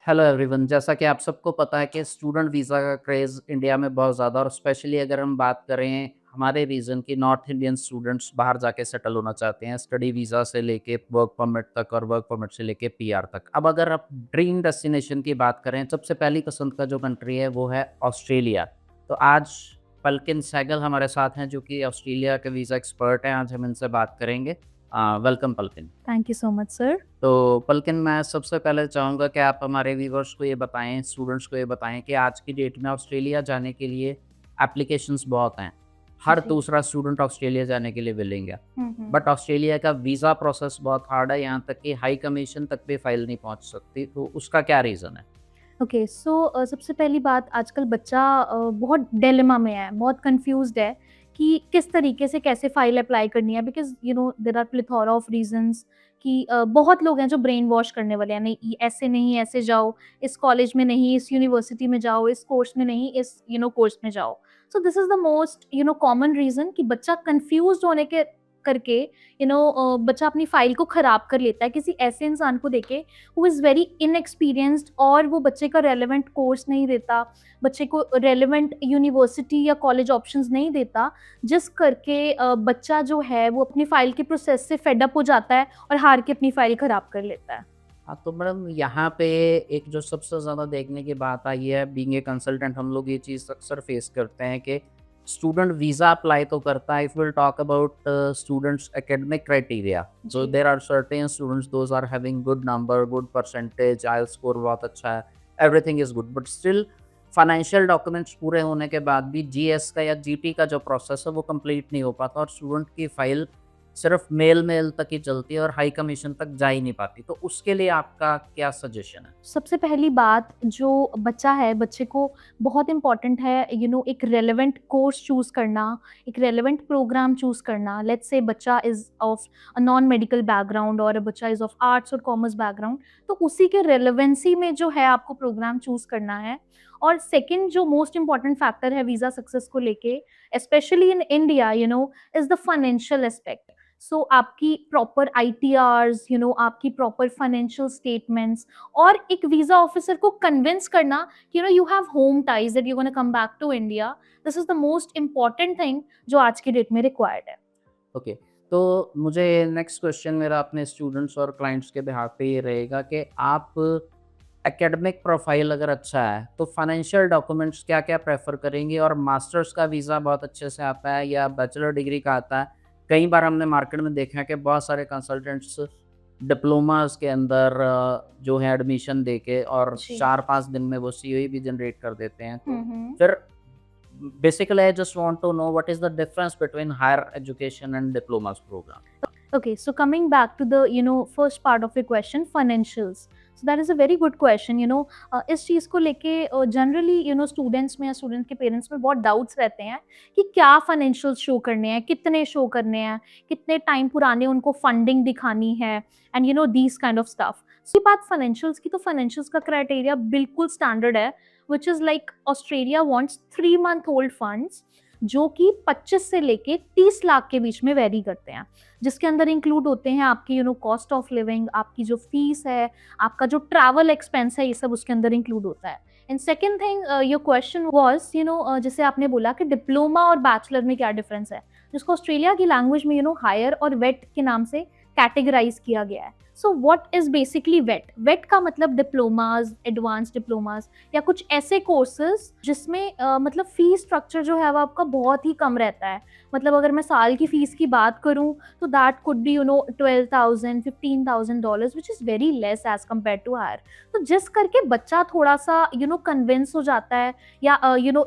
Hello everyone, जैसा कि आप सबको पता है कि स्टूडेंट वीज़ा का क्रेज़ इंडिया में बहुत ज़्यादा और स्पेशली अगर हम बात करें हमारे रीजन की नॉर्थ इंडियन स्टूडेंट्स बाहर जाके सेटल होना चाहते हैं, स्टडी वीज़ा से लेके वर्क परमिट तक और वर्क परमिट से लेके पीआर तक। अब अगर आप ड्रीम डेस्टिनेशन की बात करें, सबसे पहली पसंद का जो कंट्री है वो है ऑस्ट्रेलिया। तो आज पलकिन सहगल हमारे साथ हैं जो कि ऑस्ट्रेलिया के वीज़ा एक्सपर्ट हैं, आज हम इनसे बात करेंगे। Welcome Palkin. Thank you so much sir. तो पलकिन, मैं सबसे पहले चाहूँगा कि आप हमारे व्यूअर्स को ये बताएँ, स्टूडेंट्स को ये बताएँ कि आज की डेट में ऑस्ट्रेलिया जाने के लिए एप्लीकेशंस बहुत हैं। हर जी। दूसरा स्टूडेंट ऑस्ट्रेलिया जाने के लिए विलिंग है। हुँ। बट ऑस्ट्रेलिया का वीज़ा प्रोसेस बहुत हार्ड है, यहाँ तक कि हाई कमीशन तक भी फाइल नहीं पहुँच सकती, तो उसका क्या रीज़न है? ओके सो सबसे पहली बात आजकल बच्चा बहुत डिलेमा में है, बहुत कन्फ्यूज़्ड है कि किस तरीके से कैसे फ़ाइल अप्लाई करनी है because there are plethora of reasons कि बहुत लोग हैं जो ब्रेन वॉश करने वाले हैं, नहीं ऐसे नहीं, ऐसे जाओ, इस कॉलेज में नहीं, इस यूनिवर्सिटी में जाओ, इस कोर्स में नहीं, इस कोर्स में जाओ। So this is the most common reason कि बच्चा कन्फ्यूज़्ड होने के करके बच्चा अपनी फ़ाइल को ख़राब कर लेता है किसी ऐसे इंसान को देके हु इज़ वेरी इनएक्सपीरियंस्ड और वो बच्चे का रेलेवेंट कोर्स नहीं देता, बच्चे को रेलेवेंट यूनिवर्सिटी या कॉलेज ऑप्शंस नहीं देता, जिस करके बच्चा जो है वो अपनी फ़ाइल के प्रोसेस से फेड अप हो जाता है और हार के अपनी फ़ाइल खराब कर लेता है। हाँ, तो मैडम यहाँ पे एक जो सबसे ज़्यादा देखने की बात आई है, बीइंग ए कंसल्टेंट हम लोग ये चीज़ अक्सर फेस करते हैं कि स्टूडेंट वीज़ा अप्लाई तो करता है। If will talk about students academic criteria, तो जी। There are certain students those are having good number, good percentage, IELTS score बहुत अच्छा है, everything is good, but still financial documents पूरे होने के बाद भी जीएस का या जीटी का जो प्रोसेस है वो कंप्लीट नहीं हो पाता और स्टूडेंट की फाइल सिर्फ मेल तक ही चलती है और हाई कमीशन तक जा ही नहीं पाती। तो उसके लिए आपका क्या सजेशन है? सबसे पहली बात जो बच्चा है, बच्चे को बहुत इम्पोर्टेंट है एक रेलेवेंट कोर्स चूज़ करना, एक रेलेवेंट प्रोग्राम चूज़ करना। लेट्स से बच्चा is of a non medical background और बच्चा इज़ ऑफ आर्ट्स और कॉमर्स बैकग्राउंड, तो उसी के रेलेवेंसी में जो है आपको प्रोग्राम चूज़ करना है। और सेकंड जो मोस्ट इम्पोर्टेंट फैक्टर है वीज़ा सक्सेस को लेके, specially in India is the financial aspect. So आपकी प्रॉपर आईटीआर्स, आपकी प्रॉपर फाइनेंशियल स्टेटमेंट्स और एक वीज़ा ऑफिसर को कन्विंस करना कि you have home ties that you gonna come back to India. This is the most important thing जो आज की डेट में रिक्वायर्ड है। ओके, तो मुझे नेक्स्ट क्वेश्चन मेरा अपने स्टूडेंट्स और क्लाइंट्स के बिहाफ पे ये रहेगा कि आप एकेडमिक प्रोफाइल अगर अच्छा है, तो फाइनेंशियल डॉक्यूमेंट्स क्या-क्या प्रेफ़र करेंगे? और मास्टर्स का वीज़ा बहुत अच्छे से आता है या बैचलर डिग्री का आता है? कई बार हमने मार्केट में देखा है कि बहुत सारे कंसल्टेंट्स डिप्लोमास के अंदर जो है एडमिशन देके और जी। 4-5 दिन में वो सीओई भी जनरेट कर देते हैं। तो हुँ। फिर basically I just want to know what is the difference between higher education and diplomas program? Okay, so coming back to the first part of your question, financials. So that is a very good question. इस चीज़ को लेके generally students में या student के parents में बहुत doubts रहते हैं कि क्या फाइनेंशियल्स शो करने हैं, कितने शो करने हैं, कितने टाइम पुराने उनको फंडिंग दिखानी है and these kind of stuff. See बात फाइनेंशियल्स की, तो फाइनेंशियल्स का क्राइटेरिया बिल्कुल स्टैंडर्ड है, which is like Australia wants 3 month old funds जो कि 25 से लेके 30 लाख के बीच में वेरी करते हैं, जिसके अंदर इंक्लूड होते हैं आपकी कॉस्ट ऑफ लिविंग, आपकी जो फीस है, आपका जो ट्रैवल एक्सपेंस है, ये सब उसके अंदर इंक्लूड होता है। And second thing, your question was जैसे आपने बोला कि डिप्लोमा और बैचलर में क्या डिफरेंस है, जिसको ऑस्ट्रेलिया की लैंग्वेज में हायर और वेट के नाम से कैटेगराइज किया गया है। So what is basically VET? VET का मतलब डिप्लोमाज, एडवांस डिप्लोमाज या कुछ ऐसे कोर्सेज जिसमें मतलब फीस स्ट्रक्चर जो है वो आपका बहुत ही कम रहता है। मतलब अगर मैं साल की फीस की बात करूं तो that could be 12,000 $15,000 which is very less as compare to higher. तो जिस करके बच्चा थोड़ा सा कन्विंस हो जाता है या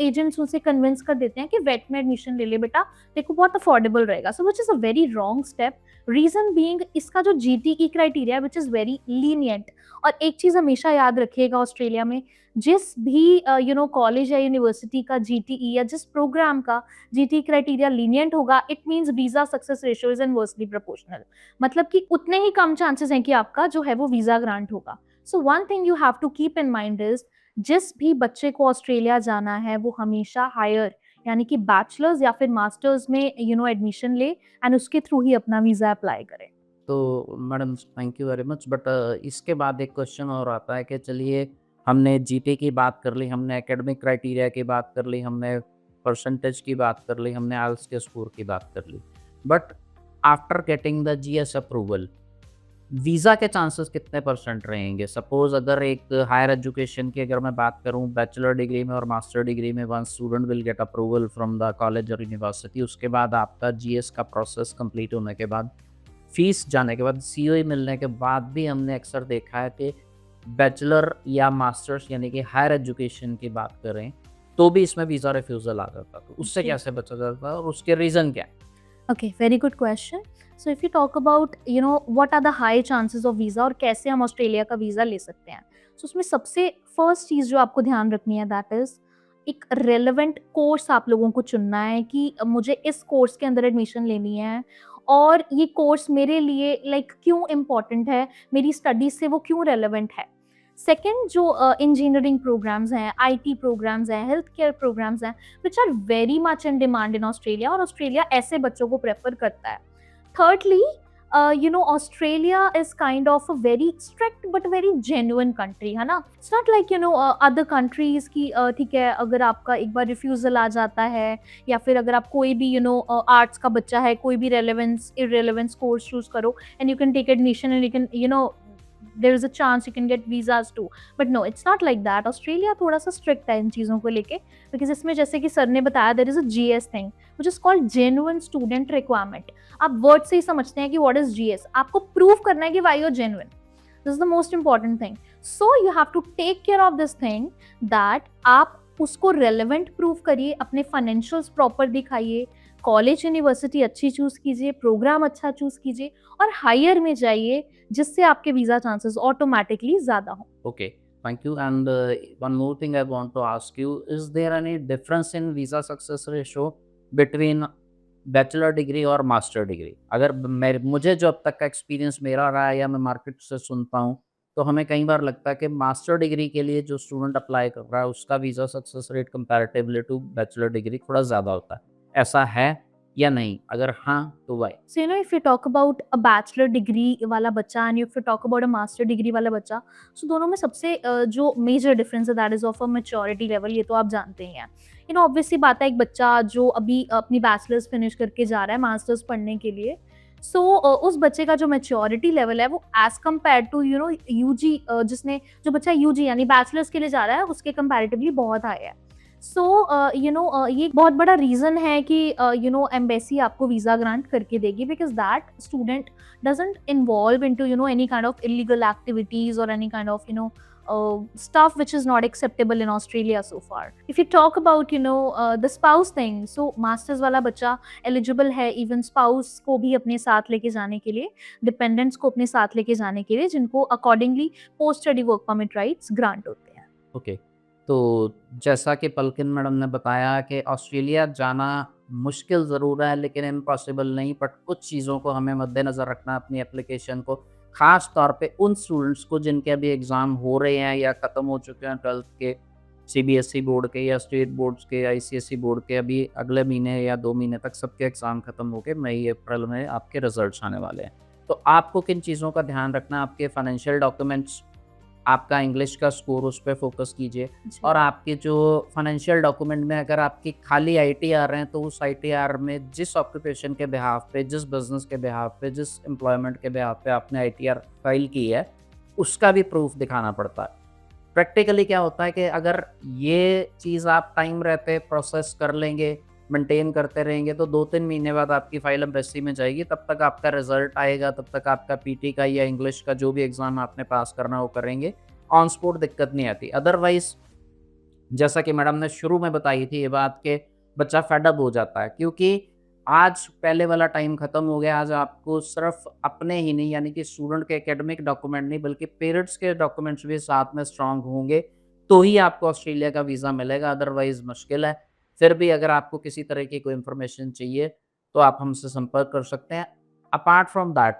एजेंट्स उनसे कन्विंस कर देते हैं कि वेट में एडमिशन ले ले बेटा, देखो बहुत अफोर्डेबल रहेगा। So which is a very wrong step. Reason being इसका जो GTE criteria which is very lenient. और एक चीज़ हमेशा याद रखिएगा, ऑस्ट्रेलिया में जिस भी कॉलेज या यूनिवर्सिटी का जीटीई या जिस प्रोग्राम का जीटी क्राइटेरिया लीनियंट होगा, it means visa success ratio is inversely proportional. मतलब कि उतने ही कम चांसेस हैं कि आपका जो है वो वीजा ग्रांट होगा। So one thing you have to keep in mind is, जिस भी बच्चे को ऑस्ट्रेलिया जाना है वो हमेशा हायर यानी कि बैचलर्स या फिर मास्टर्स में एडमिशन ले एंड उसके थ्रू ही अपना वीजा अप्लाई करे। तो madam thank you very much, but इसके बाद एक क्वेश्चन और आता है कि चलिए हमने जीपी की बात कर ली, हमने एकेडमिक क्राइटेरिया की बात कर ली, हमने परसेंटेज की बात कर ली, हमने आइल्स के स्कोर की बात कर ली। But after getting the GS approval, visa के चांसेस कितने परसेंट रहेंगे? सपोज़ अगर एक हायर एजुकेशन की अगर मैं बात करूँ, बैचलर डिग्री में और मास्टर डिग्री में one student will get approval from the college और यूनिवर्सिटी, उसके बाद आपका जीएस का प्रोसेस कंप्लीट होने के बाद, फीस जाने के बाद, सीओई मिलने के बाद भी हमने अक्सर देखा है कि बैचलर या मास्टर्स यानी कि हायर एजुकेशन की बात करें, तो भी इसमें वीज़ा रिफ्यूज़ल आ जाता है। तो उससे जी। कैसे बचा जाता है और उसके रीज़न क्या है? Okay, very good question. So if you talk about what are the high chances of visa और कैसे हम ऑस्ट्रेलिया का वीज़ा ले सकते हैं, so उसमें सबसे फर्स्ट चीज़ जो आपको ध्यान रखनी है दैट इज़ एक रेलेवेंट कोर्स आप लोगों को चुनना है कि मुझे इस कोर्स के अंदर एडमिशन लेनी है और ये कोर्स मेरे लिए लाइक क्यों इम्पोर्टेंट है, मेरी स्टडीज से वो क्यों रेलेवेंट है। सेकेंड जो इंजीनियरिंग प्रोग्राम्स हैं, आईटी प्रोग्राम्स हैं, हेल्थ केयर प्रोग्राम्स हैं, which are very much in demand in Australia और ऑस्ट्रेलिया ऐसे बच्चों को प्रेफर करता है। Thirdly, Australia is kind of a very strict but very genuine country, है ना? It's not like other countries की ठीक है, अगर आपका एक बार रिफ्यूजल आ जाता है या फिर अगर आप कोई भी आर्ट्स का बच्चा है, कोई भी रेलेवेंस इररेलेवेंस कोर्स चूज करो and you can take admission and you can there is a chance you can get visas too, but no, it's not like that. Australia थोड़ा सा strict है इन चीज़ों को लेके, because इसमें जैसे कि सर ने बताया there is a GS thing which is called genuine student requirement. आप वर्ड से ही समझते हैं कि what is GS, आपको प्रूव करना है कि why you're genuine. This is the most important thing. So you have to take care of this thing that आप उसको relevant प्रूव करिए, अपने financials proper दिखाइए, कॉलेज यूनिवर्सिटी अच्छी चूज़ कीजिए, प्रोग्राम अच्छा चूज़ कीजिए और हायर में जाइए जिससे आपके वीज़ा चांसेस ऑटोमैटिकली ज़्यादा हों। Okay, thank you. And one more thing I want to ask you, is there any difference in visa success ratio between bachelor degree और मास्टर डिग्री? अगर मैं मुझे जो अब तक का एक्सपीरियंस मेरा रहा है या मैं मार्केट से सुनता हूँ, तो हमें कई बार लगता है कि मास्टर डिग्री के लिए जो स्टूडेंट अप्लाई कर रहा है, उसका visa success rate comparatively to bachelor degree थोड़ा ज़्यादा होता है। ऐसा है या नहीं? अगर हाँ, तो why? So if you talk about a bachelor degree वाला बच्चा and if you talk about a master degree वाला बच्चा, so दोनों में सबसे जो मेजर डिफरेंस है that is of a maturity level, ये तो आप जानते ही हैं। ऑब्वियसली बात है, एक बच्चा जो अभी अपनी बैचलर्स फिनिश करके जा रहा है मास्टर्स पढ़ने के लिए, सो उस बच्चे का जो मैच्योरिटी लेवल है वो एज कम्पेयर टू यूजी, जिसने जो बच्चा यूजी यानी बैचलर्स के लिए जा रहा है उसके कंपैरेटिवली बहुत हाई है। सो ये एक बहुत बड़ा रीज़न है कि एम्बेसी आपको वीज़ा ग्रांट करके देगी, because that student doesn't involve into any kind of illegal activities और any kind of stuff which is not acceptable in Australia so far. If you talk about the spouse thing, so masters वाला बच्चा eligible है even spouse को भी अपने साथ लेके जाने के लिए, dependents को अपने साथ लेके जाने के लिए, जिनको accordingly post study work permit rights grant होते हैं। ओके। तो जैसा कि पल्किन मैडम ने बताया कि ऑस्ट्रेलिया जाना मुश्किल ज़रूर है लेकिन इम्पॉसिबल नहीं, बट कुछ चीज़ों को हमें मद्देनज़र रखना है अपनी एप्लीकेशन को, ख़ास तौर पे उन स्टूडेंट्स को जिनके अभी एग्ज़ाम हो रहे हैं या ख़त्म हो चुके हैं 12th के, सीबीएसई बोर्ड के या स्टेट बोर्ड्स के, आईसीएसई बोर्ड के। अभी अगले महीने या 2 महीने तक सबके एग्ज़ाम ख़त्म होके मई अप्रैल में आपके रिज़ल्ट्स आने वाले हैं। तो आपको किन चीज़ों का ध्यान रखना है? आपके फाइनेंशियल डॉक्यूमेंट्स, आपका इंग्लिश का स्कोर, उस पे फ़ोकस कीजिए। जी। और आपके जो फाइनेंशियल डॉक्यूमेंट में अगर आपकी खाली आईटीआर हैं, तो उस आईटीआर में जिस ऑक्यूपेशन के बिहाफ़ पे, जिस बिज़नेस के बिहाफ़ पे, जिस एम्प्लॉयमेंट के बिहाफ़ पे आपने आईटीआर फ़ाइल की है, उसका भी प्रूफ़ दिखाना पड़ता है। प्रैक्टिकली क्या होता है कि अगर ये चीज़ आप टाइम रहते प्रोसेस कर लेंगे, मेंटेन करते रहेंगे, तो 2-3 महीने बाद आपकी फ़ाइल एम्बेसी में जाएगी, तब तक आपका रिज़ल्ट आएगा, तब तक आपका पीटी का या इंग्लिश का जो भी एग्ज़ाम आपने पास करना है वो करेंगे, ऑन स्पॉट दिक्कत नहीं आती। अदरवाइज़ जैसा कि मैडम ने शुरू में बताई थी ये बात कि बच्चा फेड अप हो जाता है, क्योंकि आज पहले वाला टाइम ख़त्म हो गया। आज आपको सिर्फ़ अपने ही नहीं, यानी कि स्टूडेंट के एकेडमिक डॉक्यूमेंट नहीं, बल्कि पेरेंट्स के डॉक्यूमेंट्स भी साथ में स्ट्रॉन्ग होंगे, तो ही आपको ऑस्ट्रेलिया का वीज़ा मिलेगा, अदरवाइज़ मुश्किल है। फिर भी अगर आपको किसी तरह की कोई इन्फॉर्मेशन चाहिए, तो आप हमसे संपर्क कर सकते हैं। अपार्ट फ्रॉम दैट,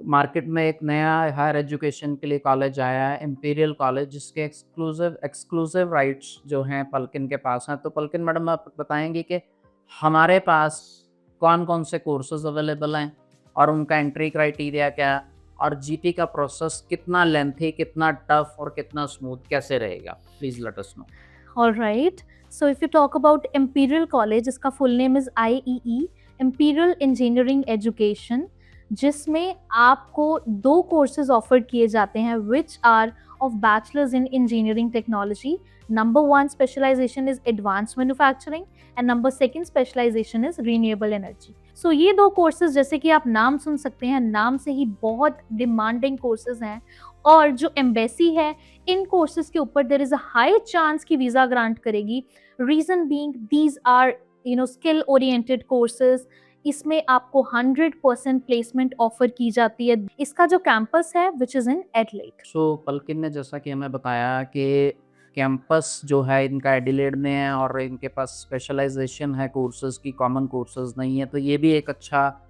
मार्केट में एक नया हायर एजुकेशन के लिए कॉलेज आया है, इंपीरियल कॉलेज, जिसके एक्सक्लूसिव एक्सक्लूसिव राइट्स जो हैं पल्किन के पास हैं। तो पल्किन मैडम आप बताएँगी कि हमारे पास कौन-कौन से कोर्सेज़ अवेलेबल हैं और उनका एंट्री क्राइटेरिया क्या, और जीपी का प्रोसेस कितना लेंथी, कितना टफ और कितना स्मूथ कैसे रहेगा? Please let us know. All right. So if you talk about Imperial College, इसका full name is IEE, Imperial Engineering Education, जिसमें आपको 2 courses offered किए जाते हैं which are of Bachelor's in Engineering Technology. Number 1 specialization is Advanced Manufacturing and number 2 specialization is Renewable Energy. So ये 2 courses जैसे कि आप नाम सुन सकते हैं, नाम से ही बहुत demanding courses हैं और जो एम्बेसी है इन कोर्सेज के ऊपर there is a high chance कि वीजा ग्रांट करेगी। Reason being these are skill oriented courses, इसमें आपको 100% प्लेसमेंट ऑफर की जाती है। इसका जो कैंपस है विच इज इन एडलेड। सो पल्किन ने जैसा कि हमें बताया कि कैंपस जो है इनका एडिलेड में है और इनके पास स्पेशलाइजेशन है कोर्सेज़ की, कॉमन कोर्सेज़ नहीं है, तो ये भी एक अच्छा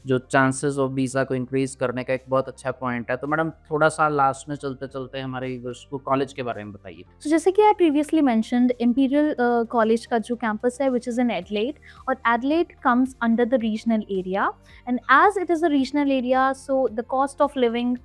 जो चांसेस ऑफ वीज़ा को इंक्रीज़ करने का एक बहुत अच्छा पॉइंट है। तो मैडम थोड़ा-सा लास्ट में चलते-चलते हमारे व्यूअर्स को कॉलेज के बारे में बताइए। So, जैसे कि I previously mentioned Imperial College का जो कैंपस है विच इज़ इन एडलेड और Adelaide comes under the regional area and as it is a regional area so the cost of living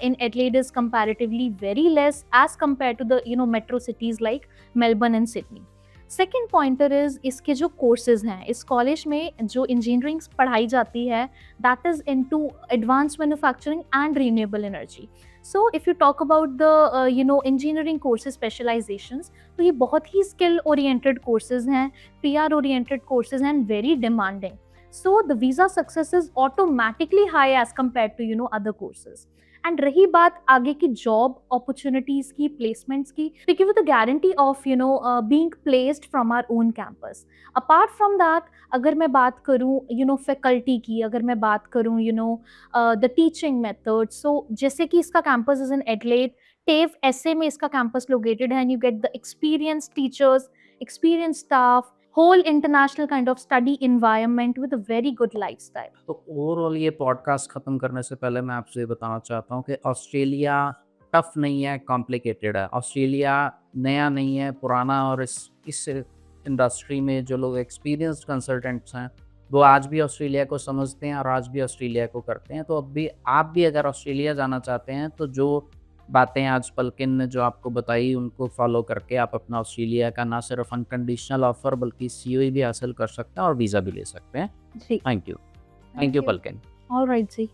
in Adelaide is comparatively very less as compared to the metro cities like Melbourne and Sydney. Second pointer is इसके जो courses हैं इस college में जो engineering पढ़ाई जाती है that is into advance manufacturing and renewable energy. So if you talk about the engineering courses specialisations, तो ये बहुत ही स्किल ओरिएंटेड कोर्सेज हैं, पीआर ओरिएंटेड कोर्सेज हैं, very demanding. So the visa success is automatically high as compare to other courses. And रही बात आगे की जॉब अपॉर्चुनिटीज की, प्लेसमेंट्स की, we give you the guarantee of being placed from our own campus. Apart from that अगर मैं बात करूँ फैकल्टी की, अगर मैं बात करूँ द टीचिंग मेथड, सो जैसे कि इसका कैंपस इज इन एडलेड, टेव एसए में इसका कैंपस लोकेटेड है and you get the experience teachers, experience staff, whole international kind of study environment with a very good lifestyle. तो ओवरऑल ये पॉडकास्ट ख़त्म करने से पहले मैं आपसे ये बताना चाहता हूँ कि ऑस्ट्रेलिया टफ नहीं है, कॉम्प्लिकेटेड है। ऑस्ट्रेलिया नया नहीं है, पुराना, और इस इंडस्ट्री में जो लोग एक्सपीरियंस्ड कंसल्टेंट्स हैं वो आज भी ऑस्ट्रेलिया को समझते हैं और आज भी ऑस्ट्रेलिया को करते हैं। तो अब भी आप भी अगर ऑस्ट्रेलिया जाना चाहते हैं तो जो बातें आज पल्किन ने जो आपको बताई उनको फॉलो करके आप अपना ऑस्ट्रेलिया का ना सिर्फ अनकंडीशनल ऑफर बल्कि सीओई भी हासिल कर सकते हैं और वीज़ा भी ले सकते हैं। जी, thank you thank you. Palkin. All right, ji.